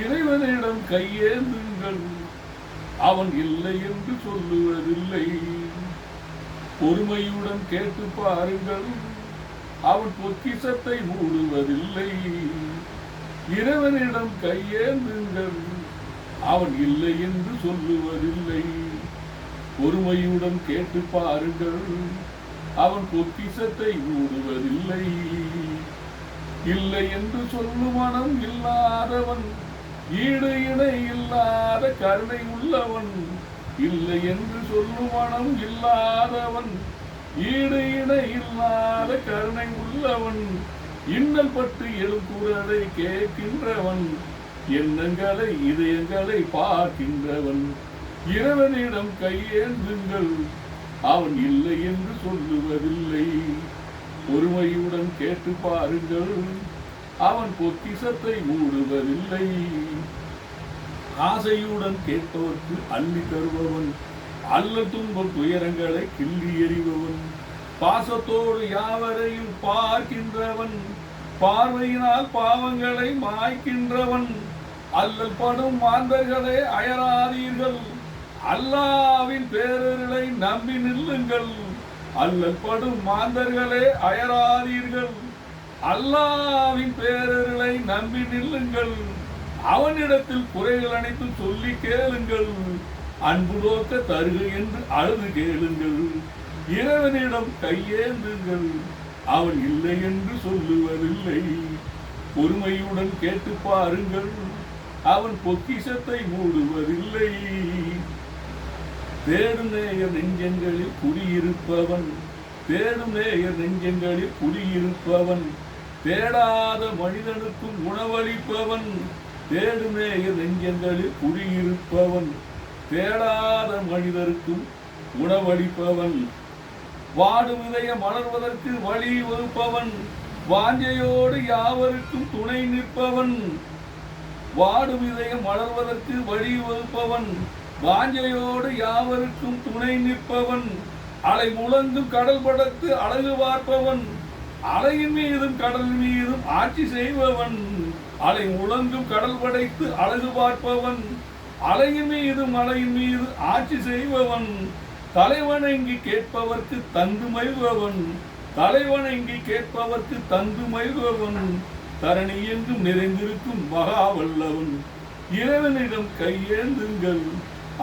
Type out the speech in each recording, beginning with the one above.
இறைவனிடம் கையேந்துங்கள், அவன் இல்லை என்று சொல்லுவதில்லை. பொறுமையுடன் கேட்டு பாருங்கள், அவன் பொக்கிஷத்தை மூடுவதில்லை. இறைவனிடம் கையேந்துங்கள், அவன் இல்லை என்று சொல்லுவதில்லை. பொறுமையுடன் கேட்டு பாருங்கள், அவன் பொக்கிஷத்தை மூடுவதில்லை. இல்லை என்று சொல்லும் மனம் இல்லாதவன், ஈடு இணை இல்லாத கருணை உள்ளவன். இல்லை என்று சொல்லும் மனம் இல்லாதவன், ஈடு இணை இல்லாத கருணை உள்ளவன். இன்னல் பட்டு எழுக்குறதை கேட்கின்றவன், எண்ணங்களை இதயங்களை பார்க்கின்றவன். இறைவனிடம் கையேந்துங்கள், அவன் இல்லை என்று சொல்லுவதில்லை. பொறுமையுடன் கேட்டு பாருங்கள், அவன் பொக்கிஷத்தை மூடுவதில்லை. ஆசையுடன் கேட்பவர்க்கு அள்ளி தருபவன், அல்ல துன்பம் துயரங்களை கிள்ளி எறிபவன். பாசத்தோடு யாவரையும் பார்க்கின்றவன், பார்வையினால் பாவங்களை மாய்க்கின்றவன். அல்லல் படும் மாந்தர்களே அயராதீர்கள், அல்லாவின் பேரருளை நம்பி நில்லுங்கள். அல்லல் படும் மாந்தர்களே அயராதீர்கள், அல்லாவின் பேரருளை நம்பி நில்லுங்கள். அவனிடத்தில் குறைகள் அனைத்தும் சொல்லி கேளுங்கள், அன்பு நோக்க தருக என்று அழுது கேளுங்கள். இறைவனிடம் கையேந்துங்கள், அவன் இல்லை என்று சொல்லுவதில்லை. பொறுமையுடன் கேட்டு பாருங்கள், அவன் பொக்கிஷத்தை மூடுவதில்லை. தேடும் நேயர் நெஞ்சங்களில் குடியிருப்பவன், தேடும் நேயர் நெஞ்சங்களில் குடியிருப்பவன். தேடாத மனிதனுக்கும் உணவளிப்பவன், தேடும் நேயர் நெஞ்சங்களில் குடியிருப்பவன். தேடாத மனிதருக்கும் உணவளிப்பவன். வாடும் இதயம் மலர்வதற்கு வழி வகுப்பவன், வாஞ்சையோடு யாவருக்கும் துணை நிற்பவன். வாடும் இதயம் மலர்வதற்கு வழி வகுப்பவன், வாஞ்சையோடு யாவருக்கும் துணை நிற்பவன். அலை முழங்கும் கடல் படத்து அழகு பார்ப்பவன், அலையின் மீதும் கடல் மீதும் ஆட்சி செய்பவன். அலை முழங்கும் கடல் படைத்து அழகு பார்ப்பவன், அலையின் மீதும் அலையின் மீது ஆட்சி செய்பவன். தலைவணங்கி கேட்பவர்க்கு தந்து மகிழ்பவன், தலைவணங்கி கேட்பவர்க்கு தந்து மகிழ்பவன். தரணி எங்கும் நிறைந்திருக்கும் மகா வல்லவன். இறைவனிடம் கையேந்துங்கள்,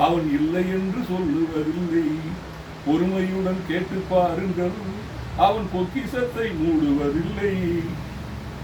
அவன் இல்லை என்று சொல்லுவதில்லை. பொறுமையுடன் கேட்டு பாருங்கள், அவன் பொக்கிஷத்தை மூடுவதில்லை.